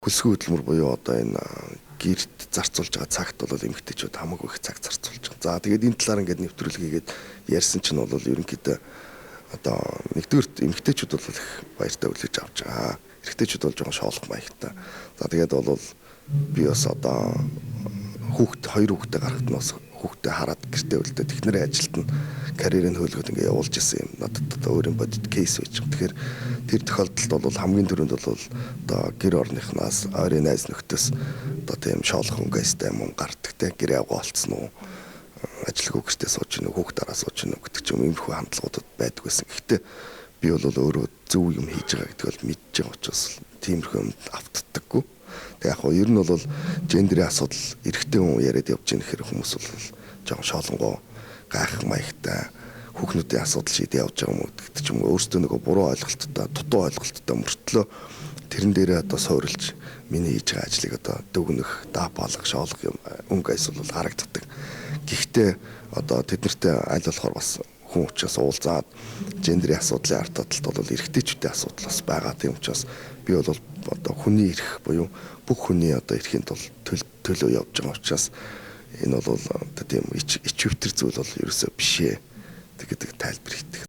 хөлсгөө хөдөлмөр буюу одоо энэ гэрт зарцуулж байгаа цагт бол эмэгтэйчүүд хамаагүй их цаг зарцуулж байгаа. За тэгээд энэ талаар ингээд нэвтрүүлгээгээд ярьсан чинь бол ерөнхийдөө одоо нэгдүгээр эмэгтэйчүүд бол их баяртай үлээж авч байгаа. Эрэгтэйчүүд бол жоохон шоолох маягтай. За тэгээд бол би бас одоо хоёр хүүхдээ гаргахад нь бас хүүхдээ хараад гэртээ үлдээ технэрийн ажилд нь карьерийн хөөлгөд ингээ явуулж исэн юм. Надад одоо өөрийн бодит кейс байж байгаа. Тэгэхээр тэр тохиолдолд бол хамгийн түрүүнд бол одоо гэр орныхнаас ойрын найз нөхдөөс одоо тийм шоолох өнгөстэй юм гардаг те гэр явгаа олцсон уу, ажилгүй гэртээ сууж гинөө, хүүхдээрээ сууж гинөө гэдэг ч юм иймэрхүү хандлагуудад байдаг байсан. Гэхдээ би бол өөрөө зөв юм хийж байгаа гэдгийг бол мэдж байгаа учраас тиймэрхүү юмд автдаггүй. Тэг яг нь ер нь бол гендерийн асуудал эрэгтэй хүн яриад явж байгаа нөхөр хүмүүс бол жоохон шоолонгоо гайх маягтай хүүхнүүдийн асуудал шийдээ явж байгаа юм гэдэг ч юм уу өөрсдөө нөгөө буруу ойлголттой, дутуу ойлголттой мөртлөө тэрэн дээрээ одоо суурилж миний хийж байгаа ажлыг одоо дүгнэх, даапалах, шоолох юм өнгө айс бол харагддаг. Гэхдээ одоо тэднэртэй аль болохоор бас хүн учраас уулзаад гендерийн асуудлын ард талд бол эрэгтэйчүүдийн асуудал бас байгаа. Тийм учраас би бол одоо хүний эрх буюу бүх хүний одоо эрхийн тул төлөө явж байгаа учраас энэ бол одоо тийм ичвэтэр зүйл бол ерөөсөө биш ээ гэдэг тайлбар хийдэг.